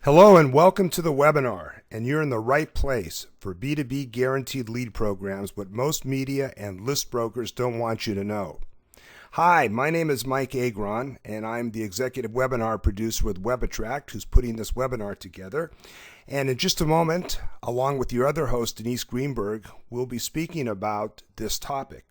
Hello and welcome to the webinar, and you're in the right place for B2B Guaranteed Lead Programs, what most media and list brokers don't want you to know. Hi, my name is Mike Agron, and I'm the executive webinar producer with WebAttract, who's putting this webinar together. And in just a moment, along with your other host, Denise Greenberg, we'll be speaking about this topic.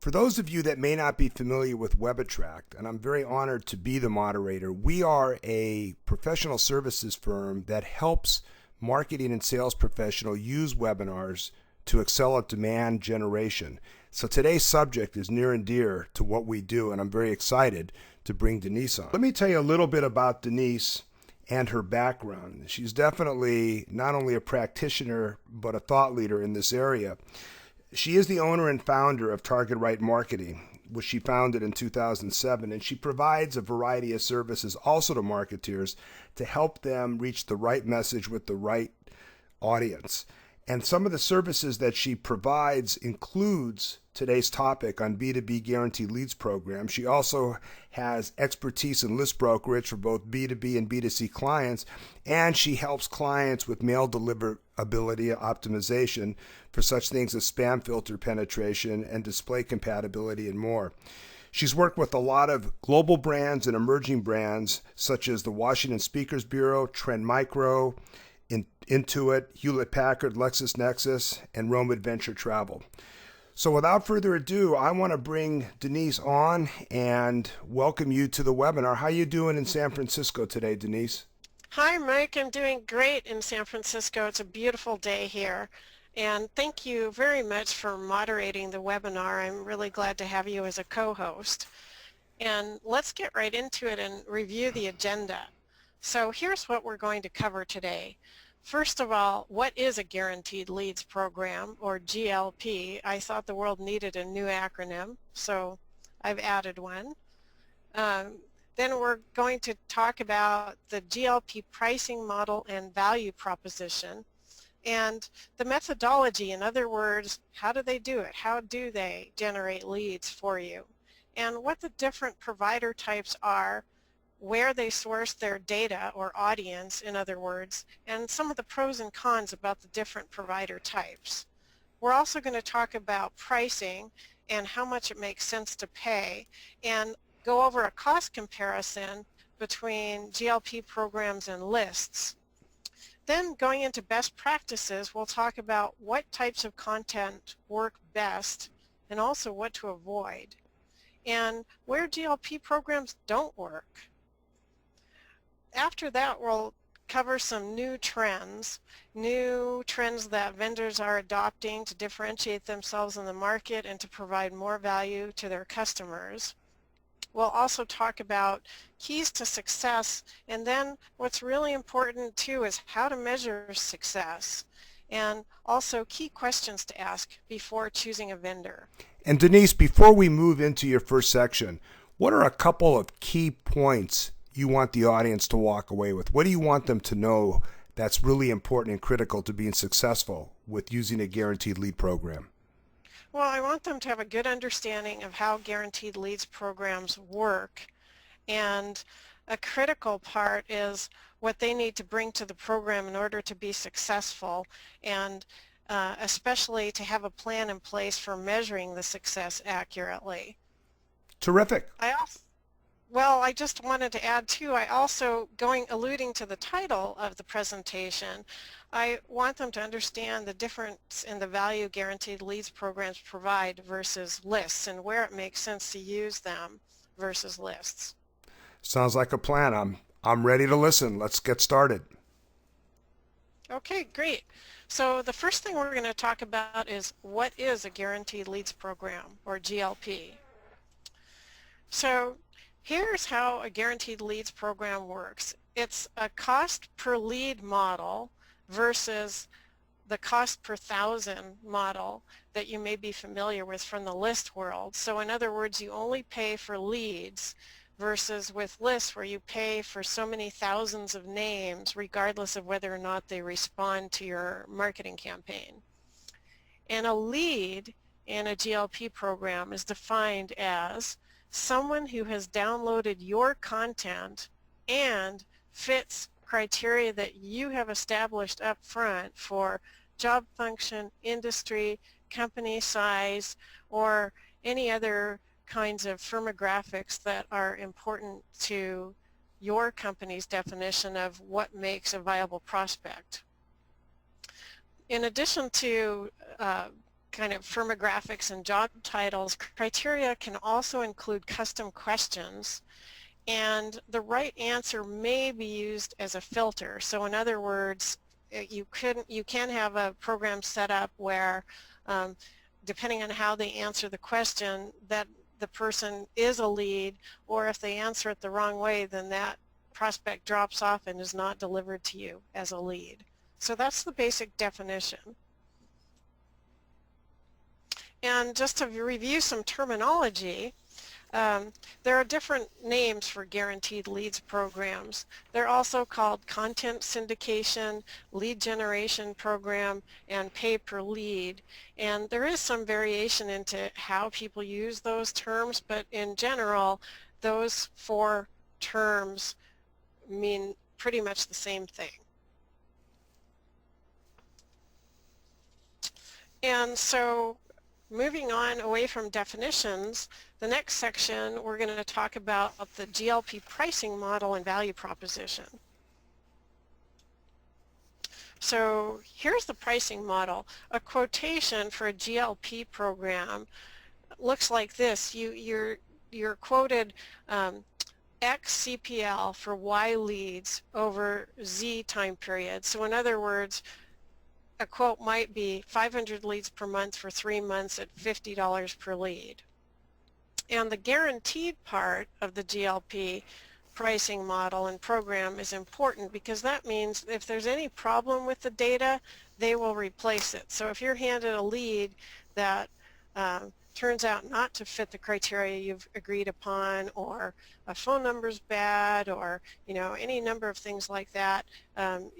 For those of you that may not be familiar with WebAttract, and I'm very honored to be the moderator, we are a professional services firm that helps marketing and sales professionals use webinars to excel at demand generation. So today's subject is near and dear to what we do, and I'm very excited to bring Denise on. Let me tell you a little bit about Denise and her background. She's definitely not only a practitioner, but a thought leader in this area. She is the owner and founder of Target Right Marketing, which she founded in 2007, and she provides a variety of services also to marketeers to help them reach the right message with the right audience. And some of the services that she provides includes today's topic on B2B Guaranteed Leads Programs. She also has expertise in list brokerage for both B2B and B2C clients, and she helps clients with mail deliverability optimization for such things as spam filter penetration and display compatibility and more. She's worked with a lot of global brands and emerging brands such as the Washington Speakers Bureau, Trend Micro, Intuit, Hewlett-Packard, LexisNexis, and Rome Adventure Travel. So without further ado, I want to bring Denise on and welcome you to the webinar. How are you doing in San Francisco today, Denise? Hi, Mike. I'm doing great in San Francisco. It's a beautiful day here. And thank you very much for moderating the webinar. I'm really glad to have you as a co-host. And let's get right into it and review the agenda. So here's what we're going to cover today. First of all, what is a Guaranteed Leads Program, or GLP? I thought the world needed a new acronym, so I've added one. Then we're going to talk about the GLP pricing model and value proposition and the methodology. In other words, how do they do it? How do they generate leads for you? And what the different provider types are, where they source their data or audience, in other words, and some of the pros and cons about the different provider types. We're also going to talk about pricing and how much it makes sense to pay, and go over a cost comparison between GLP programs and lists. Then going into best practices, we'll talk about what types of content work best and also what to avoid, and where GLP programs don't work. After that, we'll cover some new trends that vendors are adopting to differentiate themselves in the market and to provide more value to their customers. We'll also talk about keys to success, and then what's really important too is how to measure success, and also key questions to ask before choosing a vendor. And Denise, before we move into your first section, what are a couple of key points you want the audience to walk away with? What do you want them to know that's really important and critical to being successful with using a guaranteed lead program? Well, I want them to have a good understanding of how guaranteed leads programs work, and a critical part is what they need to bring to the program in order to be successful, and especially to have a plan in place for measuring the success accurately. Terrific. I just wanted to add too, alluding to the title of the presentation, I want them to understand the difference in the value guaranteed leads programs provide versus lists, and where it makes sense to use them versus lists. Sounds like a plan. I'm ready to listen. Let's get started. Okay, great. So the first thing we're going to talk about is what is a guaranteed leads program, or GLP. So here's how a guaranteed leads program works. It's a cost per lead model versus the cost per thousand model that you may be familiar with from the list world. So in other words, you only pay for leads versus with lists where you pay for so many thousands of names regardless of whether or not they respond to your marketing campaign. And a lead in a GLP program is defined as someone who has downloaded your content and fits criteria that you have established up front for job function, industry, company size, or any other kinds of firmographics that are important to your company's definition of what makes a viable prospect. In addition to kind of firmographics and job titles, criteria can also include custom questions, and the right answer may be used as a filter. So in other words, you can have a program set up where depending on how they answer the question, that the person is a lead, or if they answer it the wrong way, then that prospect drops off and is not delivered to you as a lead. So that's the basic definition. And just to review some terminology, there are different names for guaranteed leads programs. They're also called content syndication, lead generation program, and pay per lead. And there is some variation into how people use those terms, but in general, those four terms mean pretty much the same thing. And so moving on away from definitions, the next section we're going to talk about the GLP pricing model and value proposition. So here's the pricing model. A quotation for a GLP program looks like this. You're quoted X CPL for Y leads over Z time period. So in other words, a quote might be 500 leads per month for 3 months at $50 per lead. And the guaranteed part of the GLP pricing model and program is important because that means if there's any problem with the data, they will replace it. So if you're handed a lead that turns out not to fit the criteria you've agreed upon, or a phone number's bad, or any number of things like that,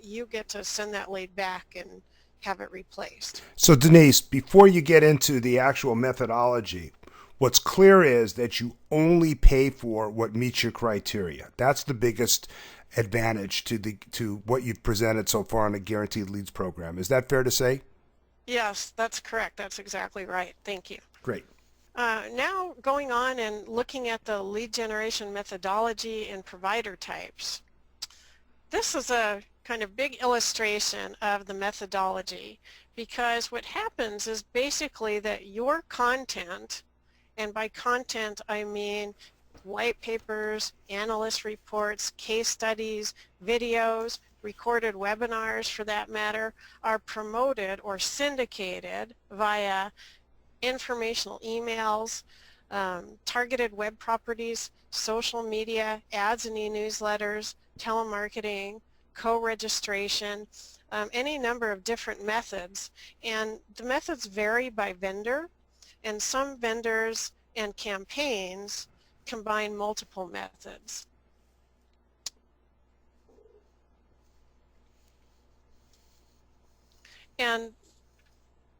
you get to send that lead back and have it replaced. So Denise, before you get into the actual methodology, what's clear is that you only pay for what meets your criteria. That's the biggest advantage to what you've presented so far on the Guaranteed Leads program. Is that fair to say? Yes, that's correct. That's exactly right. Thank you. Great. Now going on and looking at the lead generation methodology and provider types. This is a kind of big illustration of the methodology, because what happens is basically that your content, and by content I mean white papers, analyst reports, case studies, videos, recorded webinars for that matter, are promoted or syndicated via informational emails, targeted web properties, social media, ads and e-newsletters, telemarketing, co-registration, any number of different methods. And the methods vary by vendor, and some vendors and campaigns combine multiple methods. And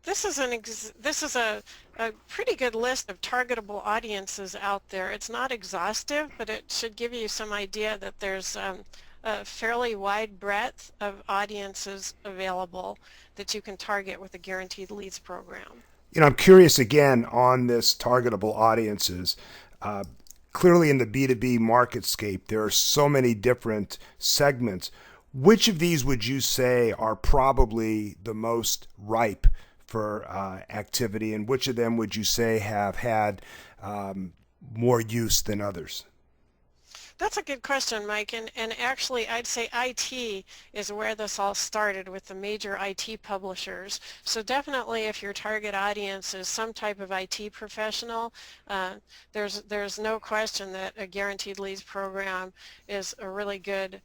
this is a pretty good list of targetable audiences out there. It's not exhaustive, but it should give you some idea that there's a fairly wide breadth of audiences available that you can target with the Guaranteed Leads program. I'm curious again on this targetable audiences. Clearly in the B2B marketscape, there are so many different segments. Which of these would you say are probably the most ripe for activity, and which of them would you say have had more use than others? That's a good question, Mike, and actually I'd say IT is where this all started with the major IT publishers. So definitely if your target audience is some type of IT professional, there's no question that a Guaranteed Leads program is a really good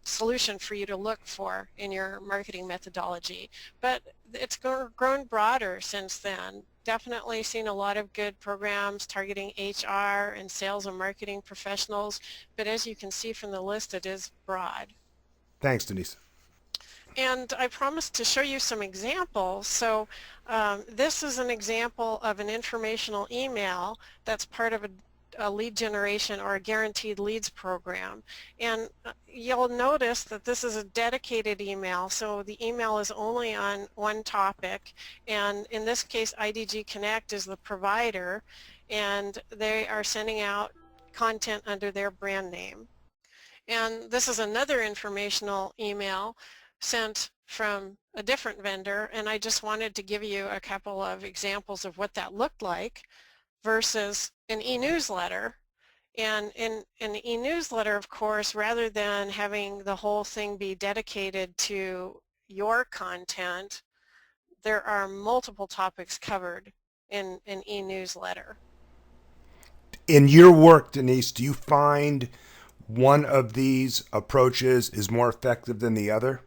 solution for you to look for in your marketing methodology. But it's grown broader since then. Definitely seen a lot of good programs targeting HR and sales and marketing professionals, but as you can see from the list, it is broad. Thanks, Denise. And I promised to show you some examples. So this is an example of an informational email that's part of a lead generation or a guaranteed leads program. And you'll notice that this is a dedicated email, so the email is only on one topic, and in this case IDG Connect is the provider, and they are sending out content under their brand name. And this is another informational email sent from a different vendor, and I just wanted to give you a couple of examples of what that looked like versus an e-newsletter. And in an e-newsletter, of course, rather than having the whole thing be dedicated to your content, there are multiple topics covered in an e-newsletter. In your work, Denise, do you find one of these approaches is more effective than the other?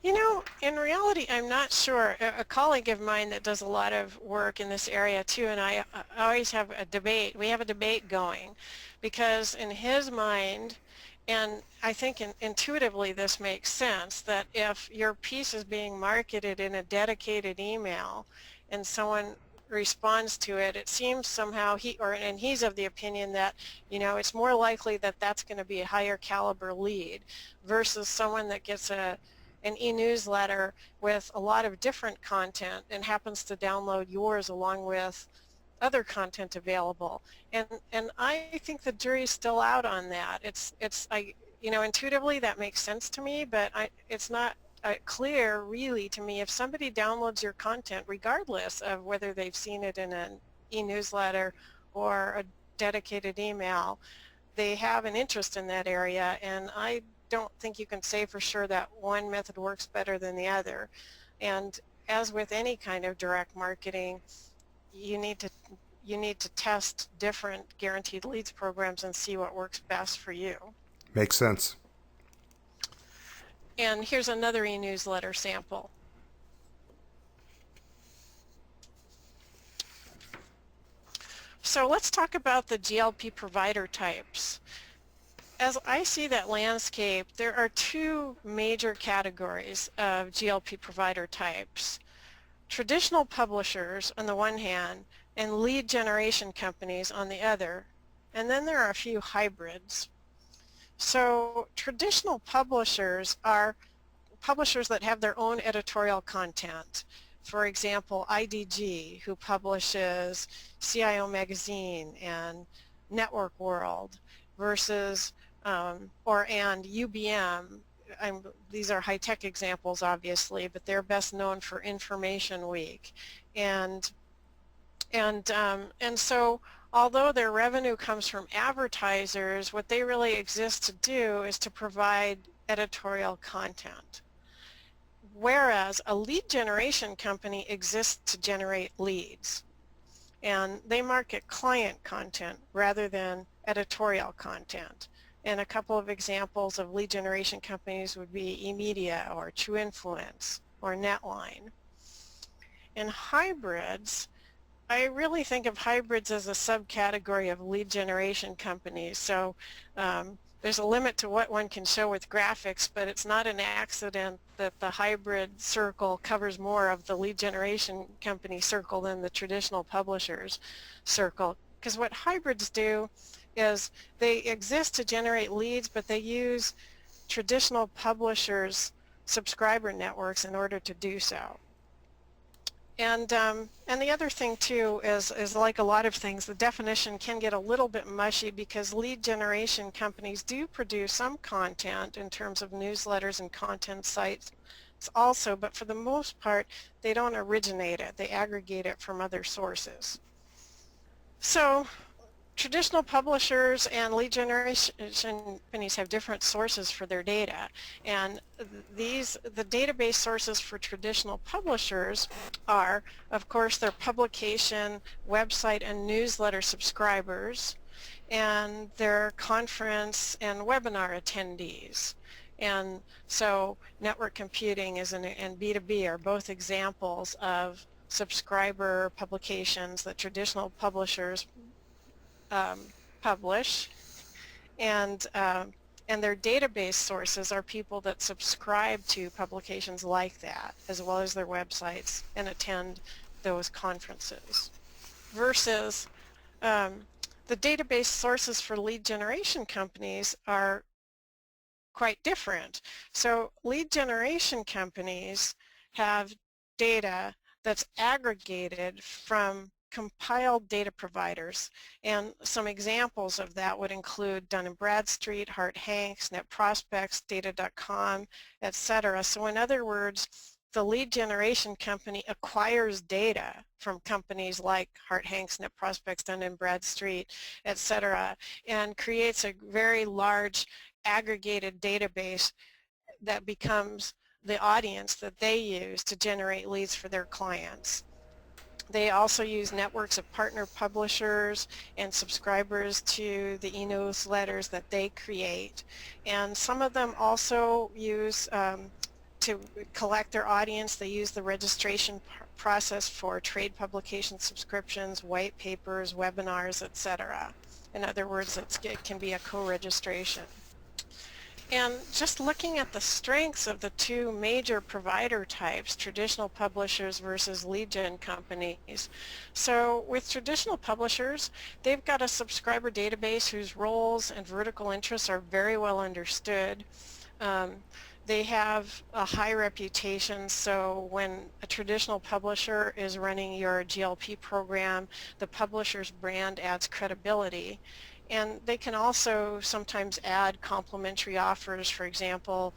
You know, in reality, I'm not sure. A colleague of mine that does a lot of work in this area too, and I always have a debate. We have a debate going because in his mind, and I think intuitively this makes sense, that if your piece is being marketed in a dedicated email and someone responds to it, it seems somehow and he's of the opinion that, you know, it's more likely that that's going to be a higher caliber lead versus someone that gets an e-newsletter with a lot of different content and happens to download yours along with other content available. And I think the jury's still out on that. You know, intuitively that makes sense to me, but it's not clear really to me if somebody downloads your content regardless of whether they've seen it in an e-newsletter or a dedicated email, they have an interest in that area, and I don't think you can say for sure that one method works better than the other. And as with any kind of direct marketing, you need to test different guaranteed leads programs and see what works best for you. Makes sense. And here's another e-newsletter sample. So let's talk about the GLP provider types. As I see that landscape, there are two major categories of GLP provider types. Traditional publishers on the one hand and lead generation companies on the other, and then there are a few hybrids. So traditional publishers are publishers that have their own editorial content. For example, IDG, who publishes CIO Magazine and Network World, versus and UBM. These are high-tech examples, obviously, but they're best known for Information Week, and so although their revenue comes from advertisers, what they really exist to do is to provide editorial content. Whereas a lead generation company exists to generate leads, and they market client content rather than editorial content. And a couple of examples of lead generation companies would be eMedia or True Influence or Netline. And hybrids, I really think of hybrids as a subcategory of lead generation companies. So there's a limit to what one can show with graphics, but it's not an accident that the hybrid circle covers more of the lead generation company circle than the traditional publishers circle. Because what hybrids do is they exist to generate leads, but they use traditional publishers' subscriber networks in order to do so. And the other thing too is like a lot of things, the definition can get a little bit mushy because lead generation companies do produce some content in terms of newsletters and content sites also, but for the most part they don't originate it, they aggregate it from other sources. So traditional publishers and lead generation companies have different sources for their data, and the database sources for traditional publishers are, of course, their publication, website, and newsletter subscribers, and their conference and webinar attendees. And so network computing and B2B are both examples of subscriber publications that traditional publishers publish, and their database sources are people that subscribe to publications like that, as well as their websites, and attend those conferences. Versus The database sources for lead generation companies are quite different. So lead generation companies have data that's aggregated from compiled data providers, and some examples of that would include Dun & Bradstreet, Hart Hanks, Net Prospects, Data.com, etc. So in other words, the lead generation company acquires data from companies like Hart Hanks, Net Prospects, Dun & Bradstreet, etc., and creates a very large aggregated database that becomes the audience that they use to generate leads for their clients. They also use networks of partner publishers and subscribers to the e-newsletters that they create. And some of them also use, to collect their audience, they use the registration process for trade publication subscriptions, white papers, webinars, etc. In other words, it can be a co-registration. And just looking at the strengths of the two major provider types, traditional publishers versus lead gen companies. So with traditional publishers, they've got a subscriber database whose roles and vertical interests are very well understood. They have a high reputation, so when a traditional publisher is running your GLP program, the publisher's brand adds credibility. And they can also sometimes add complementary offers, for example,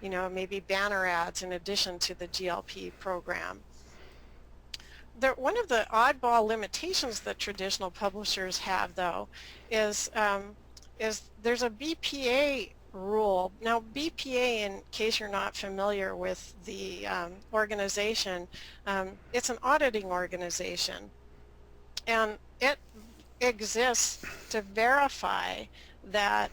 maybe banner ads in addition to the GLP program. One of the oddball limitations that traditional publishers have, though, is there's a BPA rule. Now, BPA, in case you're not familiar with the organization, it's an auditing organization, and it exists to verify that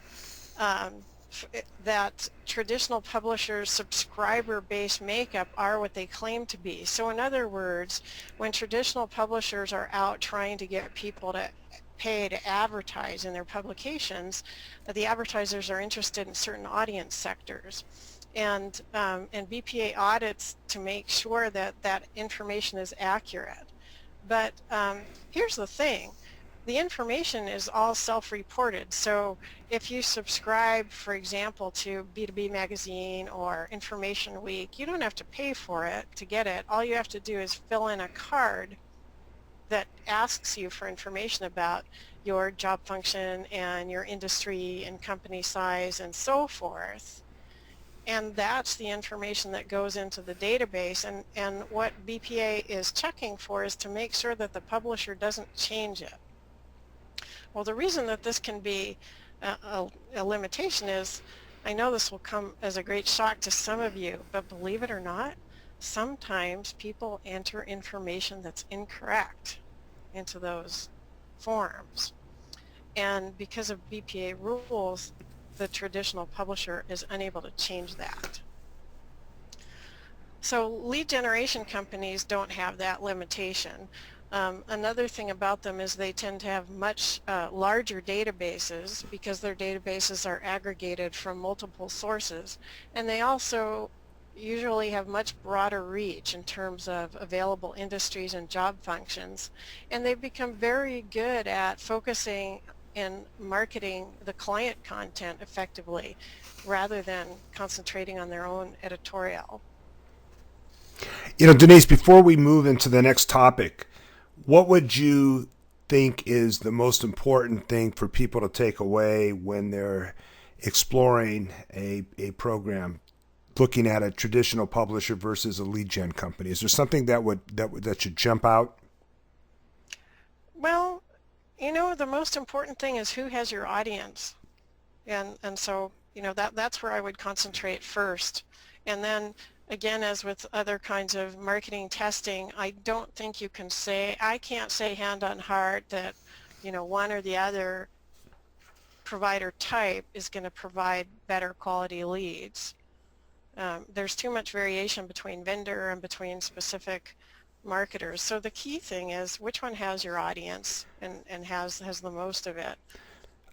that traditional publishers' subscriber-based makeup are what they claim to be. So in other words, when traditional publishers are out trying to get people to pay to advertise in their publications, the advertisers are interested in certain audience sectors. And BPA audits to make sure that that information is accurate. But here's the thing. The information is all self-reported. So if you subscribe, for example, to B2B Magazine or Information Week, you don't have to pay for it to get it. All you have to do is fill in a card that asks you for information about your job function and your industry and company size and so forth. And that's the information that goes into the database. And what BPA is checking for is to make sure that the publisher doesn't change it. Well, the reason that this can be a limitation is, I know this will come as a great shock to some of you, but believe it or not, sometimes people enter information that's incorrect into those forms. And because of BPA rules, the traditional publisher is unable to change that. So lead generation companies don't have that limitation. Another thing about them is they tend to have much larger databases because their databases are aggregated from multiple sources, and they also usually have much broader reach in terms of available industries and job functions, and they've become very good at focusing and marketing the client content effectively rather than concentrating on their own editorial. Denise, before we move into the next topic, what would you think is the most important thing for people to take away when they're exploring a program, looking at a traditional publisher versus a lead gen company? Is there something that should jump out? Well, the most important thing is who has your audience, and so that's where I would concentrate first. And then again, as with other kinds of marketing testing, I don't think you can say, I can't say hand on heart that one or the other provider type is going to provide better quality leads. There's too much variation between vendor and between specific marketers. So the key thing is which one has your audience and has the most of it.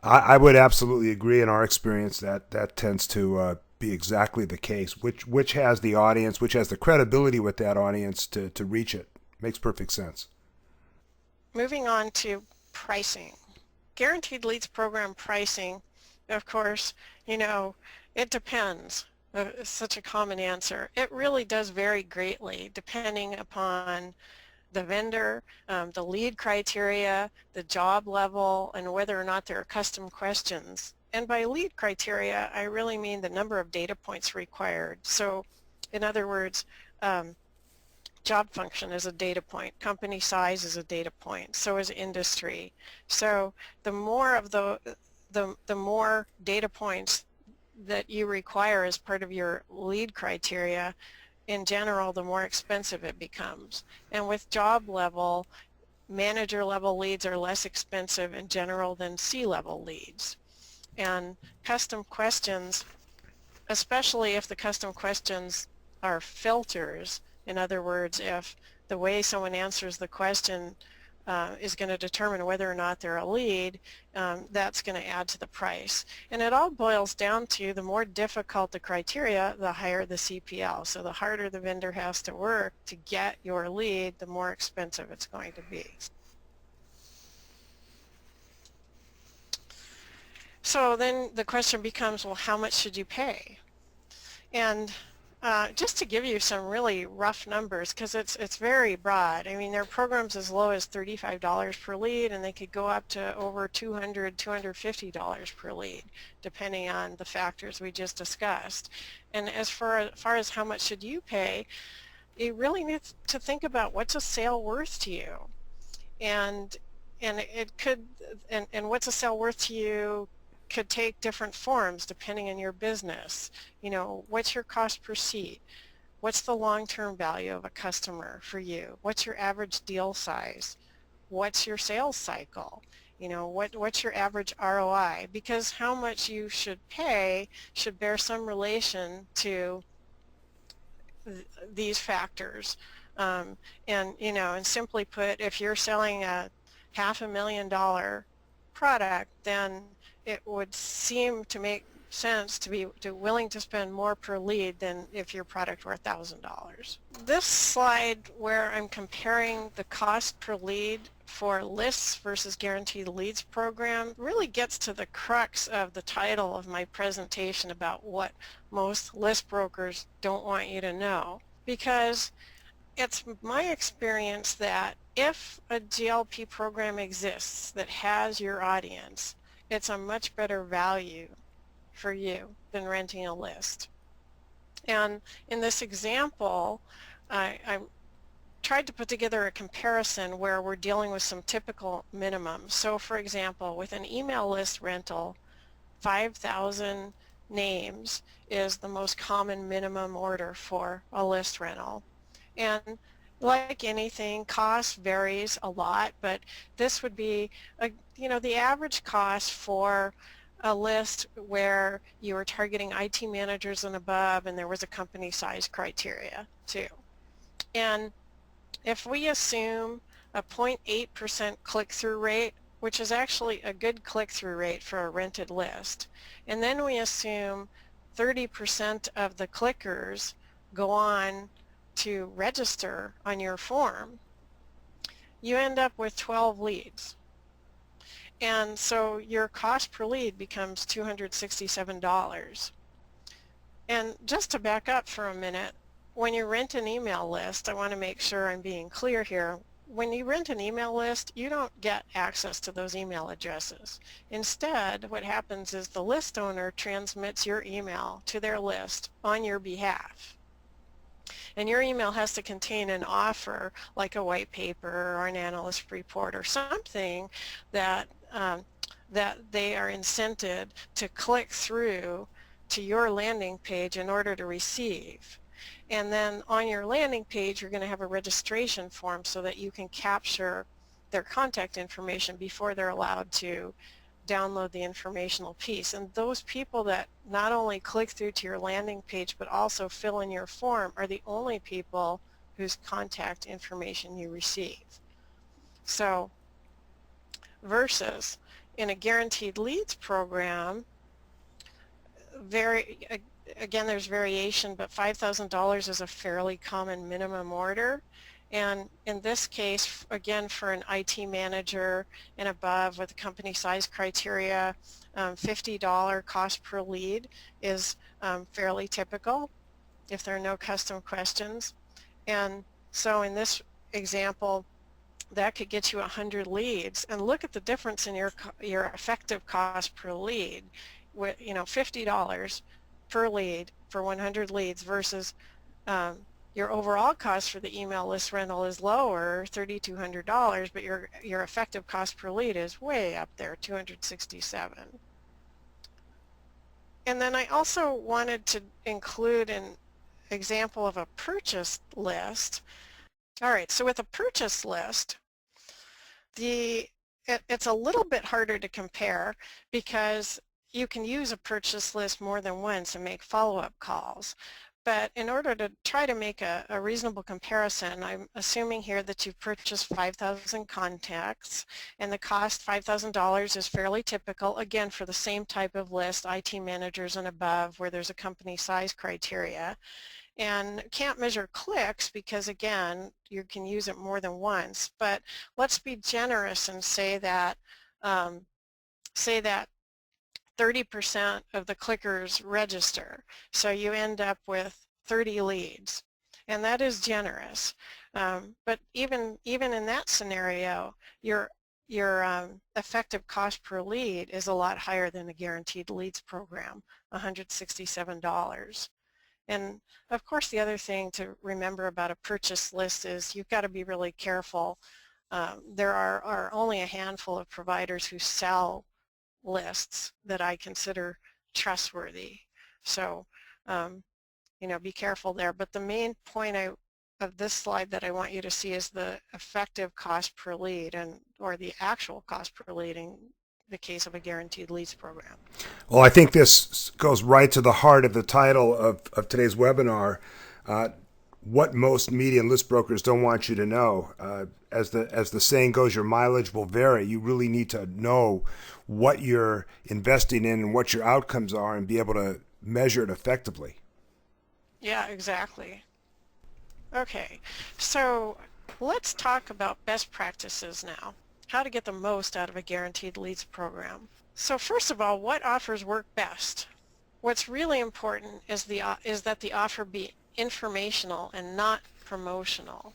I would absolutely agree. In our experience, that tends to be exactly the case. Which has the audience, which has the credibility with that audience to reach it. Makes perfect sense. Moving on to pricing. guaranteed leads program pricing, of course, it depends. It's such a common answer. It really does vary greatly depending upon the vendor, the lead criteria, the job level, and whether or not there are custom questions. And by lead criteria, I really mean the number of data points required. So, in other words, job function is a data point, company size is a data point, so is industry. So the more of the more data points that you require as part of your lead criteria, in general, the more expensive it becomes. And with job level, manager level leads are less expensive in general than C-level leads. And custom questions, especially if the custom questions are filters, in other words, if the way someone answers the question is going to determine whether or not they're a lead, that's going to add to the price. And it all boils down to the more difficult the criteria, the higher the CPL. So the harder the vendor has to work to get your lead, the more expensive it's going to be. So then the question becomes, well, how much should you pay? And just to give you some really rough numbers, because it's very broad. I mean, there are programs as low as $35 per lead, and they could go up to over $200, $250 per lead, depending on the factors we just discussed. And as far as how much should you pay, you really need to think about what's a sale worth to you, and it could, and what's a sale worth to you could take different forms depending on your business. What's your cost per seat? What's the long-term value of a customer for you? What's your average deal size? What's your sales cycle? What's your average ROI? Because how much you should pay should bear some relation to these factors. And simply put, if you're selling a $500,000 product, then it would seem to make sense to be willing to spend more per lead than if your product were $1,000. This slide where I'm comparing the cost per lead for lists versus guaranteed leads program really gets to the crux of the title of my presentation about what most list brokers don't want you to know, because it's my experience that if a GLP program exists that has your audience, it's a much better value for you than renting a list. And in this example, I tried to put together a comparison where we're dealing with some typical minimums. So for example, with an email list rental, 5,000 names is the most common minimum order for a list rental. And like anything, cost varies a lot, but this would be, the average cost for a list where you were targeting IT managers and above, and there was a company size criteria too. And if we assume a 0.8% click-through rate, which is actually a good click-through rate for a rented list, and then we assume 30% of the clickers go on to register on your form, you end up with 12 leads. And so your cost per lead becomes $267. And just to back up for a minute, when you rent an email list, I want to make sure I'm being clear here. When you rent an email list, you don't get access to those email addresses. Instead, what happens is the list owner transmits your email to their list on your behalf. And your email has to contain an offer like a white paper or an analyst report or something that they are incented to click through to your landing page in order to receive. And then on your landing page, you're going to have a registration form so that you can capture their contact information before they're allowed to download the informational piece. And those people that not only click through to your landing page but also fill in your form are the only people whose contact information you receive. So versus in a guaranteed leads program, again, there's variation, but $5,000 is a fairly common minimum order. And in this case, again, for an IT manager and above with company size criteria, $50 cost per lead is fairly typical if there are no custom questions. And so in this example, that could get you 100 leads, and look at the difference in your effective cost per lead. With $50 per lead for 100 leads versus your overall cost for the email list rental is lower, $3,200, but your effective cost per lead is way up there, $267. And then I also wanted to include an example of a purchase list. All right, so with a purchase list, it's a little bit harder to compare because you can use a purchase list more than once and make follow-up calls. But in order to try to make a reasonable comparison, I'm assuming here that you've purchased 5,000 contacts, and the cost $5,000 is fairly typical, again, for the same type of list, IT managers and above, where there's a company size criteria. And can't measure clicks because, again, you can use it more than once. But let's be generous and say that 30% of the clickers register. So you end up with 30 leads. And that is generous. But even in that scenario, your effective cost per lead is a lot higher than the Guaranteed Leads program, $167. And of course, the other thing to remember about a purchase list is you've got to be really careful. There are only a handful of providers who sell lists that I consider trustworthy. So, be careful there. But the main point of this slide that I want you to see is the effective cost per lead, or the actual cost per lead in the case of a Guaranteed Leads program. Well, I think this goes right to the heart of the title of today's webinar, what most media and list brokers don't want you to know. As the saying goes, your mileage will vary. You really need to know what you're investing in and what your outcomes are and be able to measure it effectively. Yeah, exactly. Okay, so let's talk about best practices now. How to get the most out of a Guaranteed Leads program. So first of all, what offers work best? What's really important is that the offer be informational and not promotional.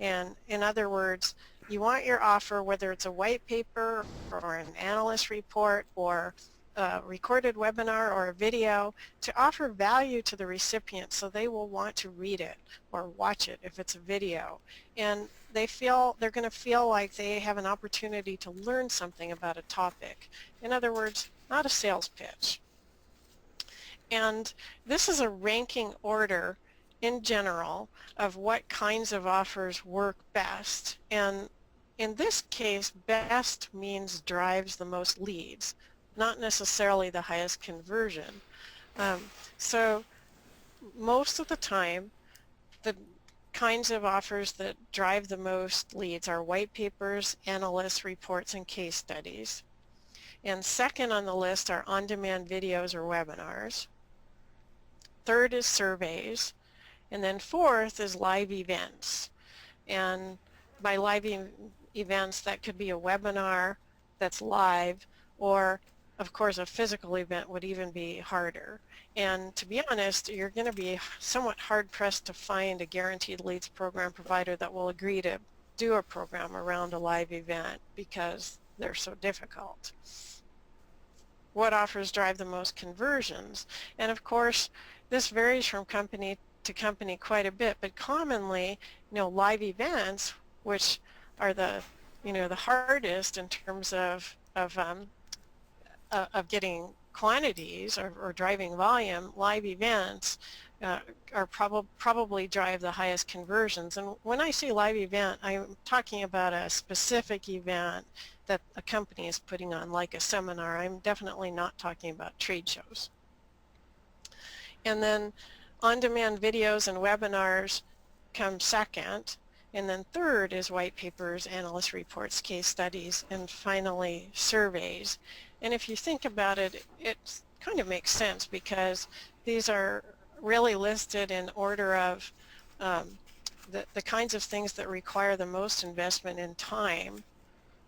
And in other words, you want your offer, whether it's a white paper or an analyst report or a recorded webinar or a video, to offer value to the recipient so they will want to read it or watch it if it's a video. And they're going to feel like they have an opportunity to learn something about a topic. In other words, not a sales pitch. And this is a ranking order in general of what kinds of offers work best. And in this case, best means drives the most leads, not necessarily the highest conversion. So most of the time, the kinds of offers that drive the most leads are white papers, analyst reports, and case studies. And second on the list are on-demand videos or webinars. Third is surveys. And then fourth is live events. And by live events, that could be a webinar that's live, or of course a physical event would even be harder. And to be honest, you're going to be somewhat hard-pressed to find a Guaranteed Leads program provider that will agree to do a program around a live event because they're so difficult. What offers drive the most conversions? And of course, this varies from company to company quite a bit, but commonly, live events, which are the hardest in terms of getting quantities or driving volume, live events are probably drive the highest conversions. And when I say live event, I'm talking about a specific event that a company is putting on, like a seminar. I'm definitely not talking about trade shows. And then on-demand videos and webinars come second, and then third is white papers, analyst reports, case studies, and finally surveys. And if you think about it, it kind of makes sense because these are really listed in order of the kinds of things that require the most investment in time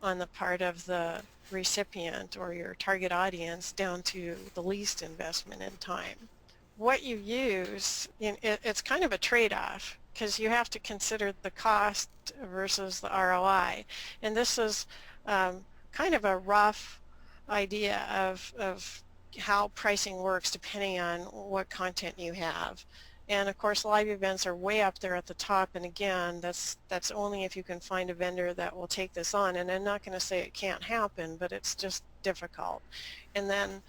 on the part of the recipient or your target audience down to the least investment in time. What you use, it's kind of a trade-off because you have to consider the cost versus the ROI. And this is kind of a rough idea of how pricing works depending on what content you have. And of course live events are way up there at the top, and again that's only if you can find a vendor that will take this on, and I'm not going to say it can't happen, but it's just difficult. And then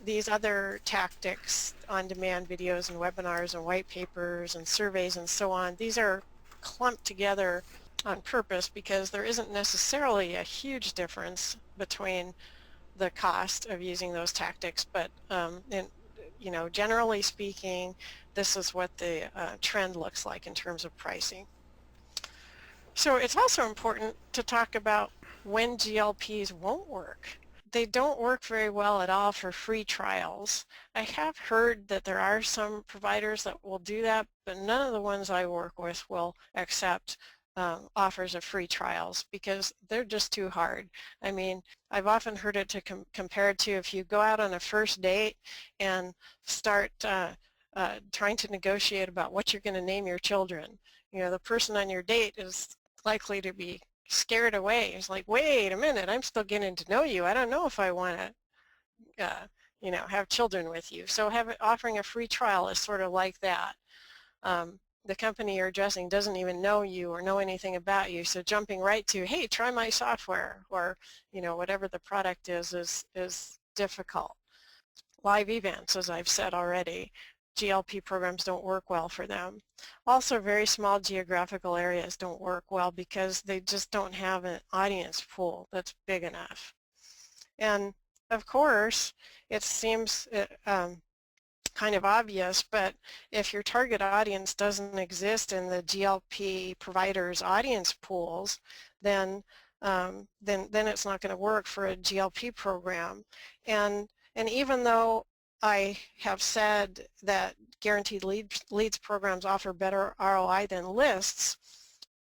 these other tactics, on-demand videos and webinars and white papers and surveys and so on, these are clumped together on purpose because there isn't necessarily a huge difference between the cost of using those tactics, but generally speaking, this is what the trend looks like in terms of pricing. So it's also important to talk about when GLPs won't work. They don't work very well at all for free trials. I have heard that there are some providers that will do that, but none of the ones I work with will accept offers of free trials because they're just too hard. I mean, I've often heard it compared to if you go out on a first date and start trying to negotiate about what you're going to name your children. The person on your date is likely to be scared away. It's like, wait a minute, I'm still getting to know you. I don't know if I want to, have children with you. So offering a free trial is sort of like that. The company you're addressing doesn't even know you or know anything about you. So jumping right to, hey, try my software, or whatever the product is difficult. Live events, as I've said already, GLP programs don't work well for them. Also, very small geographical areas don't work well because they just don't have an audience pool that's big enough. And of course, it seems kind of obvious, but if your target audience doesn't exist in the GLP providers' audience pools, then it's not going to work for a GLP program. And even though I have said that guaranteed leads programs offer better ROI than lists,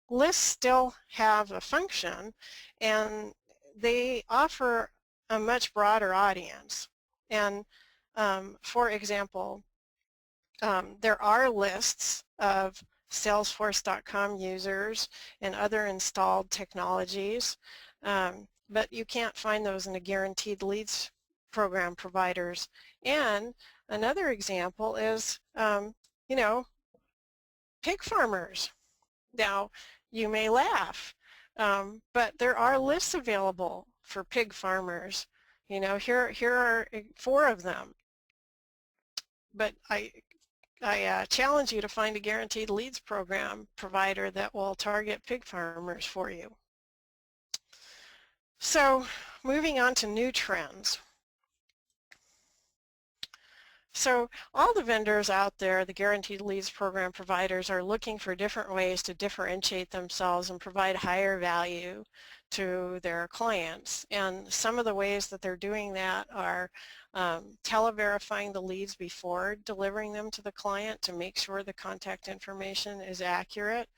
lists still have a function, and they offer a much broader audience. And for example, there are lists of Salesforce.com users and other installed technologies, but you can't find those in the guaranteed leads program providers. And another example is, pig farmers. Now, you may laugh, but there are lists available for pig farmers. Here are 4 of them. But I challenge you to find a guaranteed leads program provider that will target pig farmers for you. So moving on to new trends. So all the vendors out there, the guaranteed leads program providers, are looking for different ways to differentiate themselves and provide higher value to their clients. And some of the ways that they're doing that are televerifying the leads before delivering them to the client to make sure the contact information is accurate.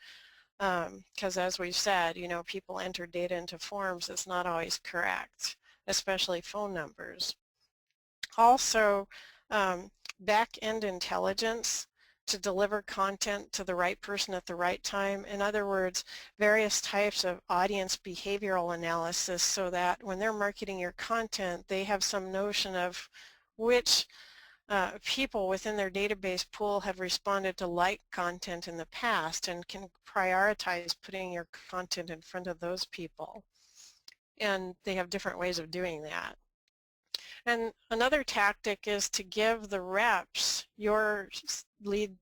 Because as we've said, people enter data into forms that's not always correct, especially phone numbers. Also, back-end intelligence to deliver content to the right person at the right time. In other words, various types of audience behavioral analysis so that when they're marketing your content, they have some notion of which people within their database pool have responded to like content in the past and can prioritize putting your content in front of those people. And they have different ways of doing that. And another tactic is to give the reps, your lead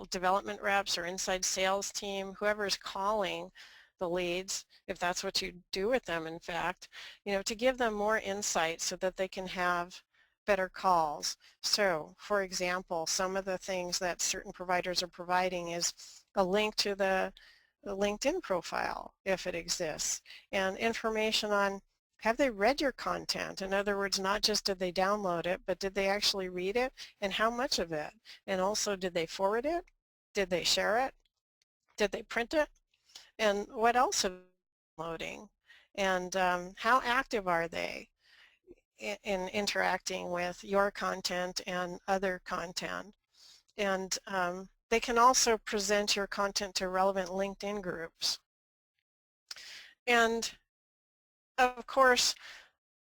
development reps or inside sales team, whoever is calling the leads, if that's what you do with them, in fact, to give them more insight so that they can have better calls. So, for example, some of the things that certain providers are providing is a link to the LinkedIn profile, if it exists, and information on have they read your content? In other words, not just did they download it, but did they actually read it, and how much of it? And also, did they forward it? Did they share it? Did they print it? And what else are they downloading? And how active are they in interacting with your content and other content? And they can also present your content to relevant LinkedIn groups. And of course,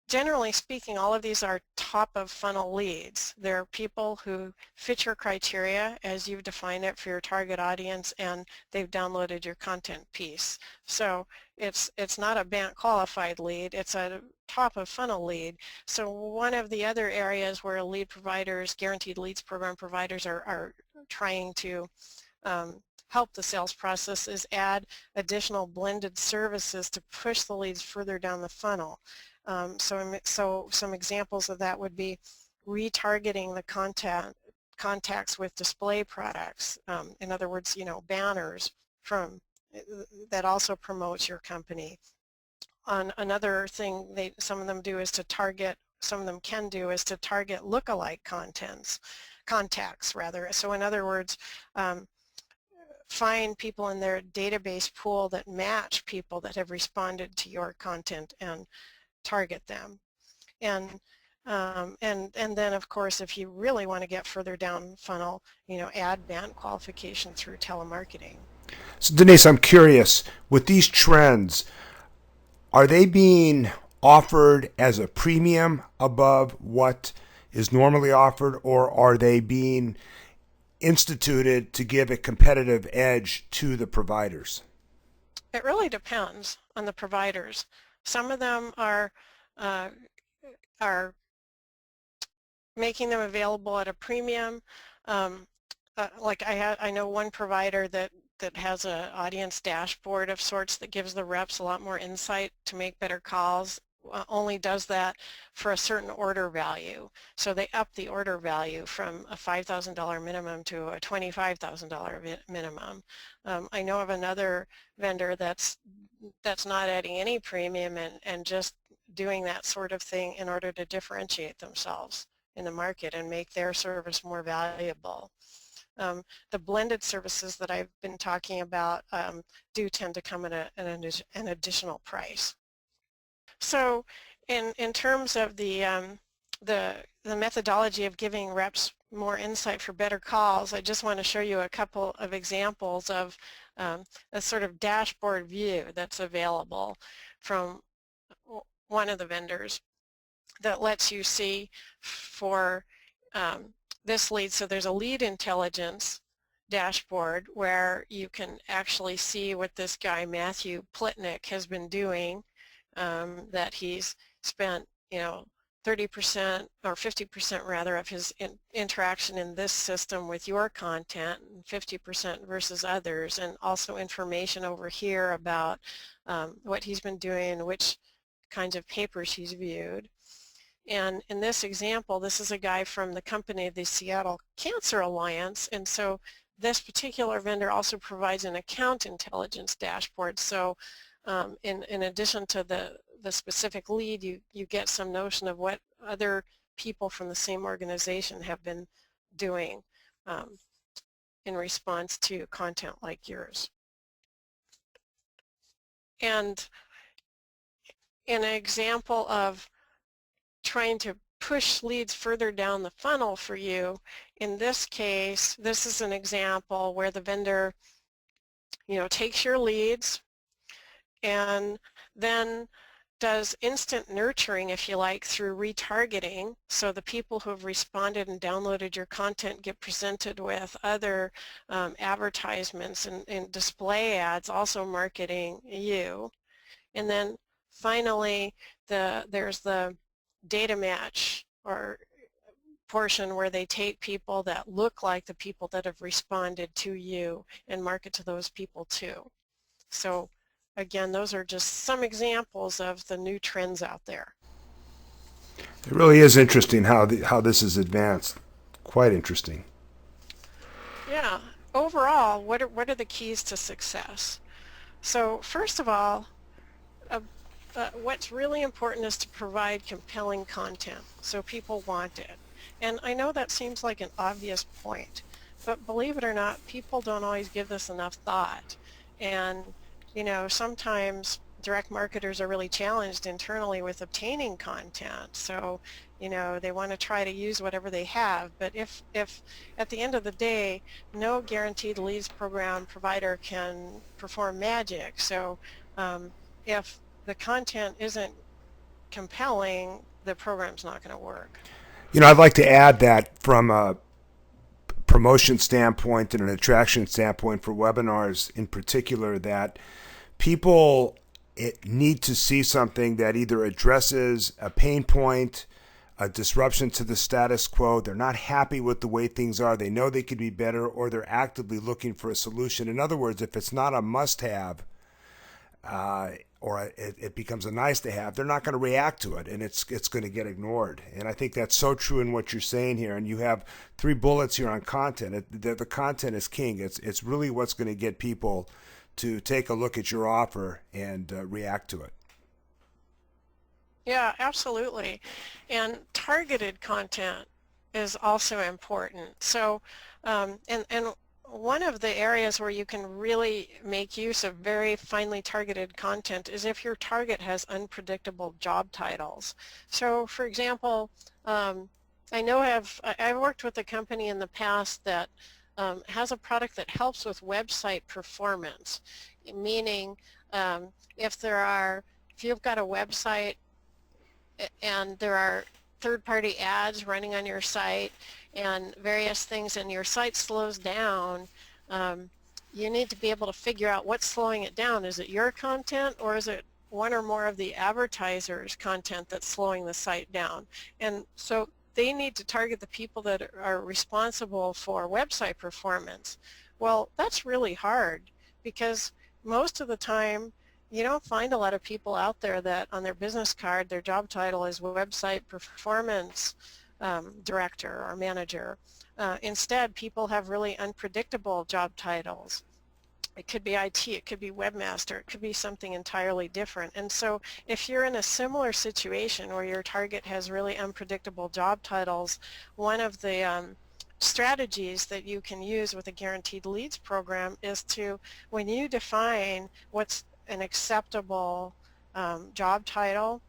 generally speaking, all of these are top of funnel leads. They're people who fit your criteria as you've defined it for your target audience, and they've downloaded your content piece. So it's not a BANT qualified lead, it's a top of funnel lead. So one of the other areas where lead providers, guaranteed leads program providers are trying to help the sales process is add additional blended services to push the leads further down the funnel. So some examples of that would be retargeting the contacts with display products. In other words, banners from that also promotes your company. Another thing some of them do is to target, some of them can do is to target lookalike contacts rather. So in other words, find people in their database pool that match people that have responded to your content and target them. And then of course, if you really want to get further down funnel, add BANT qualification through telemarketing. So Denise, I'm curious, with these trends, are they being offered as a premium above what is normally offered, or are they being instituted to give a competitive edge to the providers? It really depends on the providers. Some of them are making them available at a premium. Like I know one provider that has an audience dashboard of sorts that gives the reps a lot more insight to make better calls. Only does that for a certain order value. So they up the order value from a $5,000 minimum to a $25,000 minimum. I know of another vendor that's not adding any premium and just doing that sort of thing in order to differentiate themselves in the market and make their service more valuable. The blended services that I've been talking about do tend to come at an additional price. So in terms of the methodology of giving reps more insight for better calls, I just want to show you a couple of examples of a sort of dashboard view that's available from one of the vendors that lets you see for this lead. So there's a lead intelligence dashboard where you can actually see what this guy Matthew Plitnick has been doing, that he's spent 30% or 50% rather of his interaction in this system with your content, 50% versus others, and also information over here about what he's been doing, which kinds of papers he's viewed. And in this example, this is a guy from the company, the Seattle Cancer Alliance, and so this particular vendor also provides an account intelligence dashboard. So in addition to the specific lead, you get some notion of what other people from the same organization have been doing in response to content like yours. And in an example of trying to push leads further down the funnel for you, in this case, this is an example where the vendor takes your leads and then does instant nurturing, if you like, through retargeting. So the people who have responded and downloaded your content get presented with other advertisements and display ads also marketing you. And then finally, there's the data match or portion where they take people that look like the people that have responded to you and market to those people too. So again, those are just some examples of the new trends out there. It really is interesting how this is advanced. Quite interesting. Yeah. Overall, what are the keys to success? So first of all, what's really important is to provide compelling content so people want it. And I know that seems like an obvious point, but believe it or not, people don't always give this enough thought. And, sometimes direct marketers are really challenged internally with obtaining content. So, they want to try to use whatever they have. But if at the end of the day, no guaranteed leads program provider can perform magic. So if the content isn't compelling, the program's not going to work. I'd like to add that from a promotion standpoint and an attraction standpoint for webinars in particular, that people need to see something that either addresses a pain point, a disruption to the status quo. They're not happy with the way things are. They know they could be better, or they're actively looking for a solution. In other words, if it's not a must-have, or it becomes a nice to have, they're not going to react to it, and it's going to get ignored. And I think that's so true in what you're saying here. And you have 3 bullets here on content. The content is king. It's really what's going to get people to take a look at your offer and react to it. Yeah, absolutely. And targeted content is also important. So, and one of the areas where you can really make use of very finely targeted content is if your target has unpredictable job titles. So, for example, I've worked with a company in the past that has a product that helps with website performance, meaning if you've got a website and there are third-party ads running on your site and various things, and your site slows down, you need to be able to figure out what's slowing it down. Is it your content, or is it one or more of the advertisers' content that's slowing the site down? And so they need to target the people that are responsible for website performance. Well, that's really hard, because most of the time you don't find a lot of people out there that on their business card their job title is website performance director or manager. Instead, people have really unpredictable job titles. It could be IT, it could be webmaster, it could be something entirely different. And so if you're in a similar situation where your target has really unpredictable job titles, one of the strategies that you can use with a guaranteed leads program is to, when you define what's an acceptable job title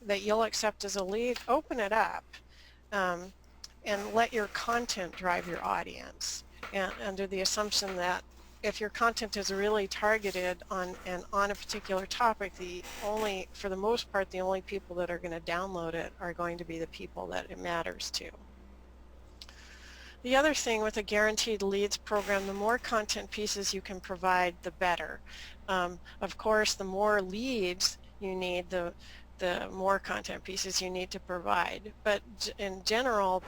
that you'll accept as a lead, open it up and let your content drive your audience, and under the assumption that if your content is really targeted on a particular topic, for the most part, the only people that are going to download it are going to be the people that it matters to. The other thing with a guaranteed leads program, the more content pieces you can provide, the better. Of course, the more leads you need, the more content pieces you need to provide. But in general,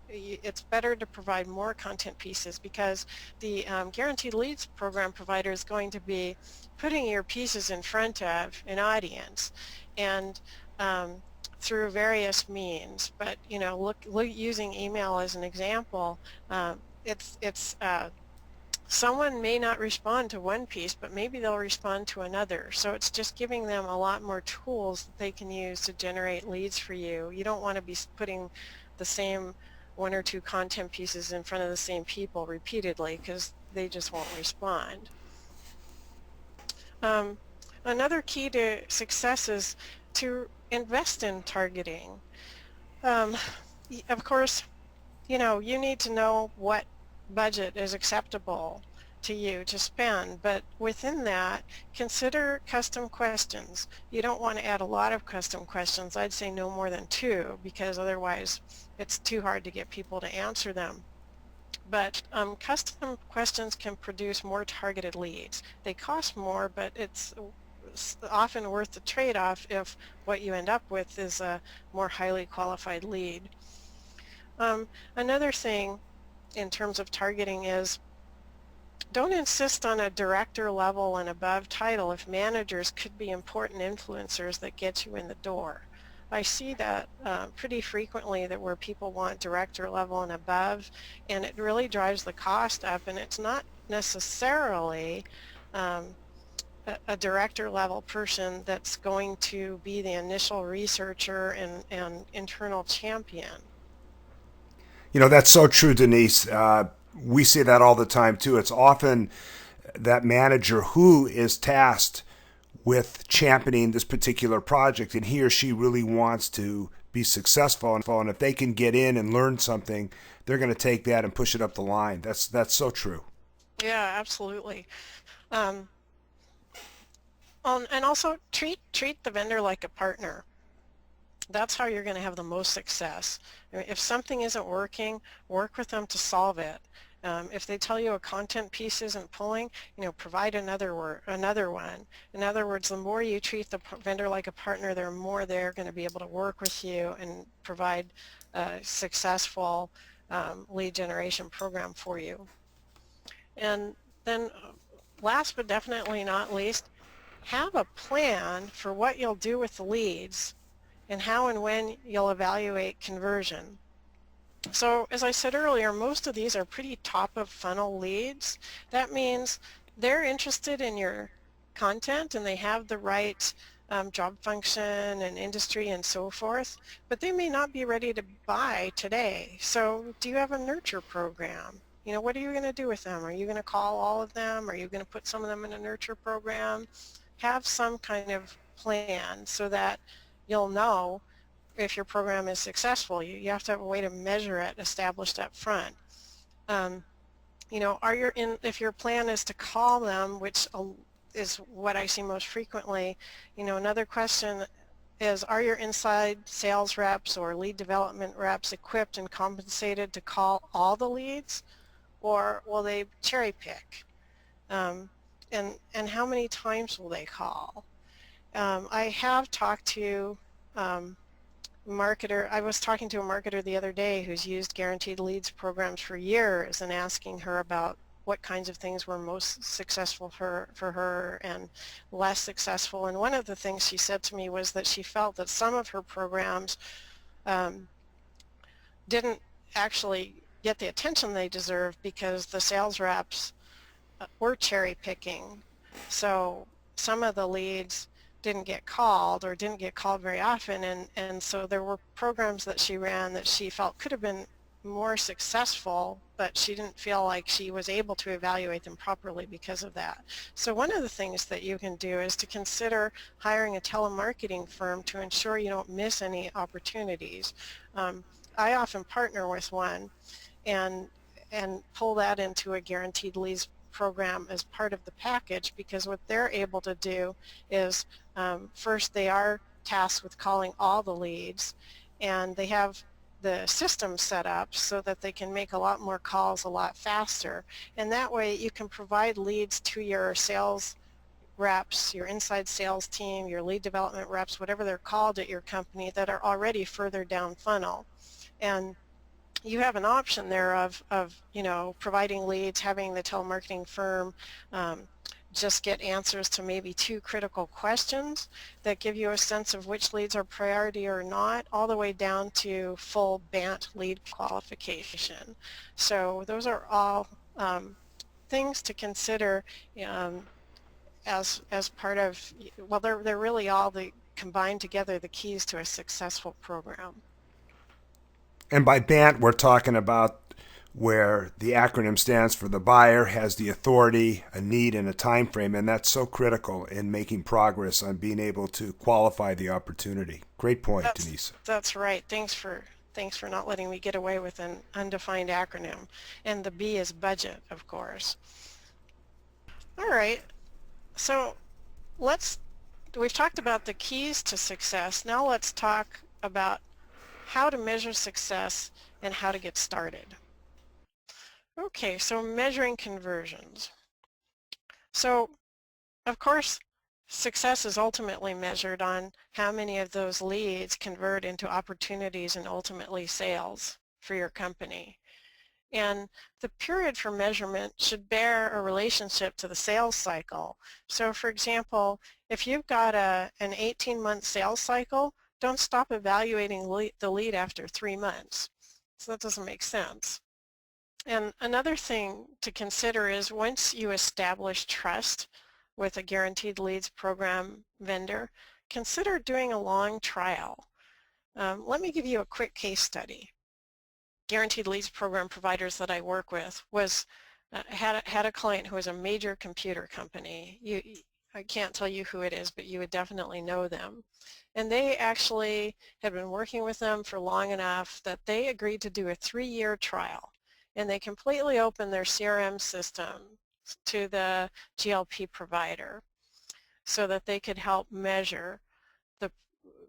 it's better to provide more content pieces, because the guaranteed leads program provider is going to be putting your pieces in front of an audience, and through various means. But look using email as an example, someone may not respond to one piece, but maybe they'll respond to another. So it's just giving them a lot more tools that they can use to generate leads for you. You don't want to be putting the same 1 or 2 content pieces in front of the same people repeatedly, because they just won't respond. Another key to success is to invest in targeting. Of course, you need to know what budget is acceptable to you to spend, but within that, consider custom questions. You don't want to add a lot of custom questions. I'd say no more than 2, because otherwise it's too hard to get people to answer them. But custom questions can produce more targeted leads. They cost more, but it's often worth the trade-off if what you end up with is a more highly qualified lead. Another thing in terms of targeting is, don't insist on a director level and above title if managers could be important influencers that get you in the door. I see that pretty frequently, that where people want director level and above, and it really drives the cost up, and it's not necessarily a director level person that's going to be the initial researcher and internal champion. That's so true, Denise. We see that all the time too. It's often that manager who is tasked with championing this particular project, and he or she really wants to be successful. And if they can get in and learn something, they're going to take that and push it up the line. That's so true. Yeah, absolutely. Um, and also treat the vendor like a partner. That's how you're going to have the most success. I mean, if something isn't working, work with them to solve it. If they tell you a content piece isn't pulling, provide another one. In other words, the more you treat the vendor like a partner, the more they're going to be able to work with you and provide a successful lead generation program for you. And then last but definitely not least, have a plan for what you'll do with the leads and how and when you'll evaluate conversion. So as I said earlier, most of these are pretty top of funnel leads. That means they're interested in your content and they have the right job function and industry and so forth, but they may not be ready to buy today. So do you have a nurture program? What are you going to do with them? Are you going to call all of them? Are you going to put some of them in a nurture program? Have some kind of plan so that you'll know if your program is successful. You have to have a way to measure it established up front. If your plan is to call them, which is what I see most frequently, another question is, are your inside sales reps or lead development reps equipped and compensated to call all the leads, or will they cherry pick? And how many times will they call? I have talked to I was talking to a marketer the other day who's used guaranteed leads programs for years and asking her about what kinds of things were most successful for her and less successful. And one of the things she said to me was that she felt that some of her programs didn't actually get the attention they deserved because the sales reps were cherry picking. So some of the leads didn't get called or didn't get called very often, and so there were programs that she ran that she felt could have been more successful, but she didn't feel like she was able to evaluate them properly because of that. So one of the things that you can do is to consider hiring a telemarketing firm to ensure you don't miss any opportunities. I often partner with one and pull that into a guaranteed leads program as part of the package, because what they're able to do is first, they are tasked with calling all the leads, and they have the system set up so that they can make a lot more calls a lot faster, and that way you can provide leads to your sales reps, your inside sales team, your lead development reps, whatever they're called at your company, that are already further down funnel. And you have an option there of providing leads, having the telemarketing firm just get answers to maybe 2 critical questions that give you a sense of which leads are priority or not, all the way down to full BANT lead qualification. So those are all things to consider as part of, well, they're really all combined together the keys to a successful program. And by BANT, we're talking about where the acronym stands for the buyer has the authority, a need, and a time frame, and that's so critical in making progress on being able to qualify the opportunity. Great point, Denise. That's right. Thanks for not letting me get away with an undefined acronym. And the B is budget, of course. All right. So we've talked about the keys to success. Now let's talk about how to measure success and how to get started. Okay, so measuring conversions. So, of course, success is ultimately measured on how many of those leads convert into opportunities and ultimately sales for your company. And the period for measurement should bear a relationship to the sales cycle. So for example, if you've got an 18-month sales cycle, don't stop evaluating the lead after 3 months. So that doesn't make sense. And another thing to consider is once you establish trust with a guaranteed leads program vendor, consider doing a long trial. Let me give you a quick case study. guaranteed leads program providers that I work with was had a client who was a major computer company. I can't tell you who it is, but you would definitely know them. And they actually had been working with them for long enough that they agreed to do a 3-year trial. And they completely opened their CRM system to the GLP provider so that they could help measure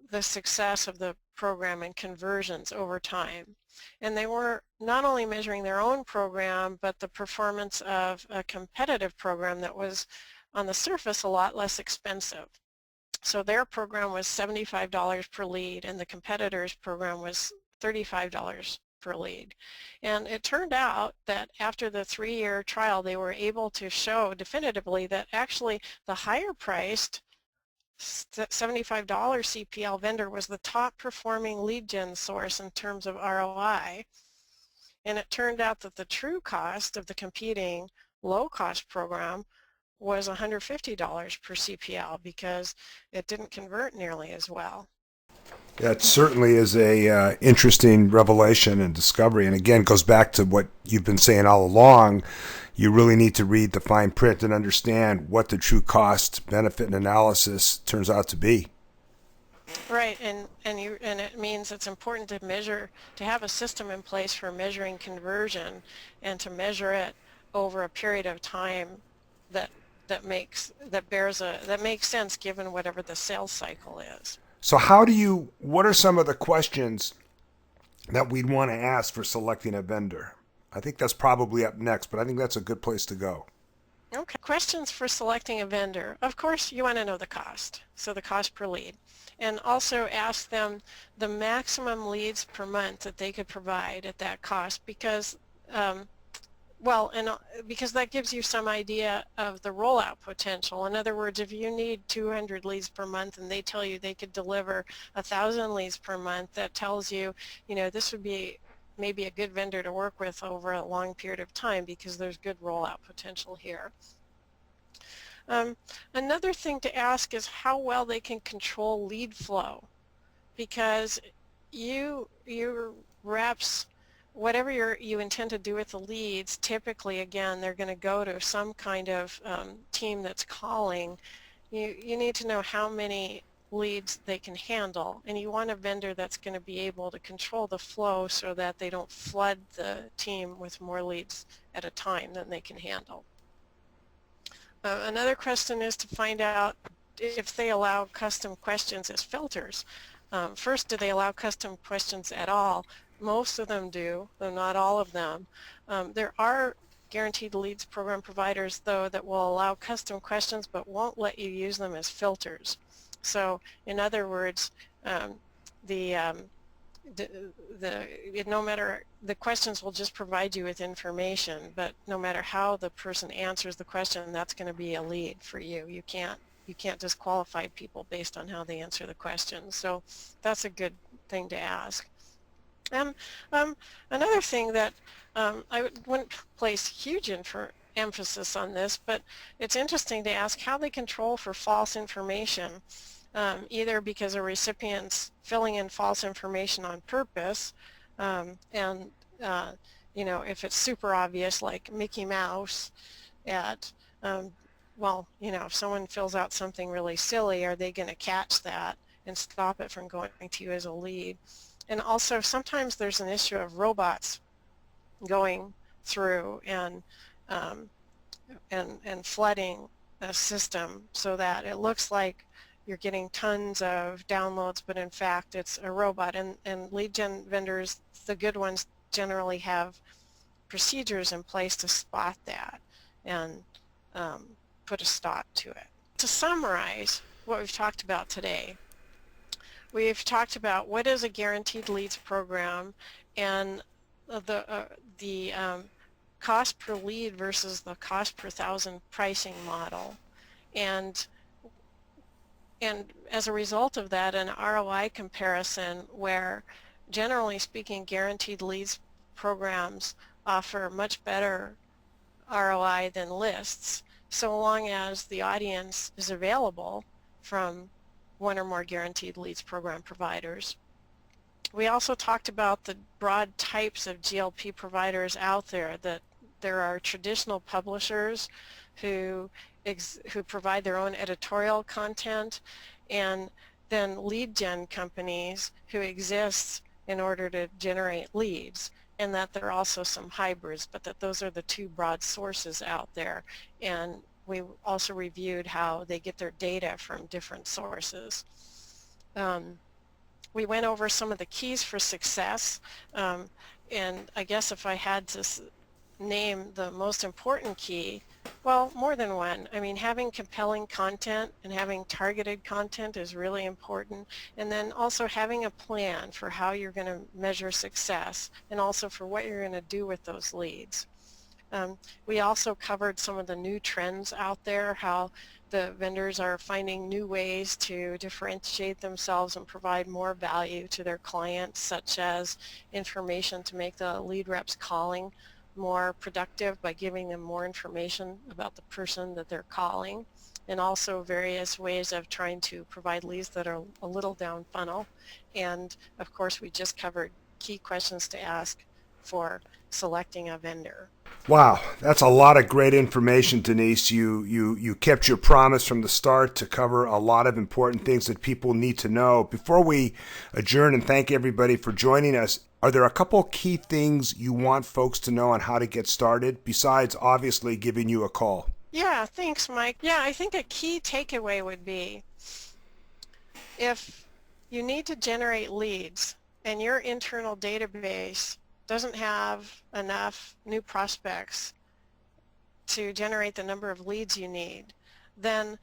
the success of the program and conversions over time. And they were not only measuring their own program, but the performance of a competitive program that was on the surface a lot less expensive. So their program was $75 per lead and the competitor's program was $35 per lead. And it turned out that after the 3-year trial, they were able to show definitively that actually the higher priced $75 CPL vendor was the top performing lead gen source in terms of ROI. And it turned out that the true cost of the competing low-cost program was $150 per CPL because it didn't convert nearly as well. That certainly is a interesting revelation and discovery, and again goes back to what you've been saying all along. You really need to read the fine print and understand what the true cost benefit analysis turns out to be. Right, and it means it's important to measure, to have a system in place for measuring conversion and to measure it over a period of time that makes sense given whatever the sales cycle is. So what are some of the questions that we'd want to ask for selecting a vendor? I think that's probably up next, but I think that's a good place to go. Okay, questions for selecting a vendor. Of course, you want to know the cost, so the cost per lead. And also ask them the maximum leads per month that they could provide at that cost because because that gives you some idea of the rollout potential. In other words, if you need 200 leads per month and they tell you they could deliver 1,000 leads per month, that tells you, this would be maybe a good vendor to work with over a long period of time because there's good rollout potential here. Another thing to ask is how well they can control lead flow, because your reps, whatever you intend to do with the leads, typically, again, they're going to go to some kind of team that's calling. You need to know how many leads they can handle, and you want a vendor that's going to be able to control the flow so that they don't flood the team with more leads at a time than they can handle. Another question is to find out if they allow custom questions as filters. First, do they allow custom questions at all? Most of them do, though not all of them. There are guaranteed leads program providers, though, that will allow custom questions but won't let you use them as filters. So, in other words, no matter, the questions will just provide you with information, but no matter how the person answers the question, that's going to be a lead for you. You can't disqualify people based on how they answer the question. So that's a good thing to ask. Another thing that I wouldn't place huge emphasis on this, but it's interesting to ask how they control for false information. Either because a recipient's filling in false information on purpose, if it's super obvious, like Mickey Mouse if someone fills out something really silly, are they going to catch that and stop it from going to you as a lead? And also, sometimes there's an issue of robots going through and flooding a system so that it looks like you're getting tons of downloads, but in fact it's a robot. And lead gen vendors, the good ones, generally have procedures in place to spot that and put a stop to it. To summarize what we've talked about today, we've talked about what is a guaranteed leads program and the cost per lead versus the cost per thousand pricing model. And as a result of that, an ROI comparison where, generally speaking, guaranteed leads programs offer much better ROI than lists, so long as the audience is available from one or more guaranteed leads program providers. We also talked about the broad types of GLP providers out there, that there are traditional publishers who provide their own editorial content, and then lead gen companies who exist in order to generate leads, and that there are also some hybrids, but that those are the two broad sources out there. And we also reviewed how they get their data from different sources. We went over some of the keys for success, and I guess if I had to name the most important key, well, more than one. I mean, having compelling content and having targeted content is really important, and then also having a plan for how you're going to measure success and also for what you're going to do with those leads. We also covered some of the new trends out there, how the vendors are finding new ways to differentiate themselves and provide more value to their clients, such as information to make the lead reps calling more productive by giving them more information about the person that they're calling, and also various ways of trying to provide leads that are a little down funnel. And of course, we just covered key questions to ask for selecting a vendor. Wow, that's a lot of great information, Denise. You kept your promise from the start to cover a lot of important things that people need to know. Before we adjourn and thank everybody for joining us, are there a couple key things you want folks to know on how to get started, besides obviously giving you a call? Yeah, thanks, Mike. Yeah, I think a key takeaway would be, if you need to generate leads and your internal database doesn't have enough new prospects to generate the number of leads you need, then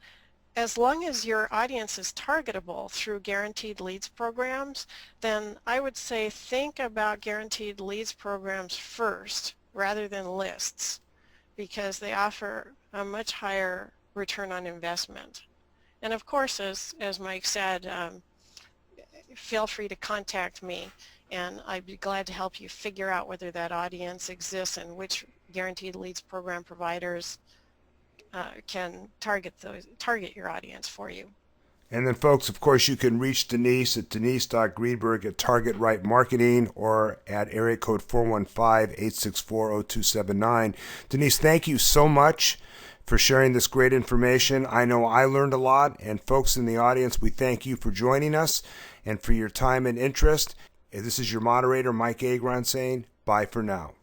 as long as your audience is targetable through guaranteed leads programs, then I would say think about guaranteed leads programs first rather than lists, because they offer a much higher return on investment. And of course, as Mike said, feel free to contact me, and I'd be glad to help you figure out whether that audience exists and which guaranteed leads program providers can target your audience for you. And then, folks, of course, you can reach Denise at denise.greenberg@Target Right Marketing or at area code 415-864-0279. Denise, thank you so much for sharing this great information. I know I learned a lot, and folks in the audience, we thank you for joining us and for your time and interest. This is your moderator, Mike Agron, saying bye for now.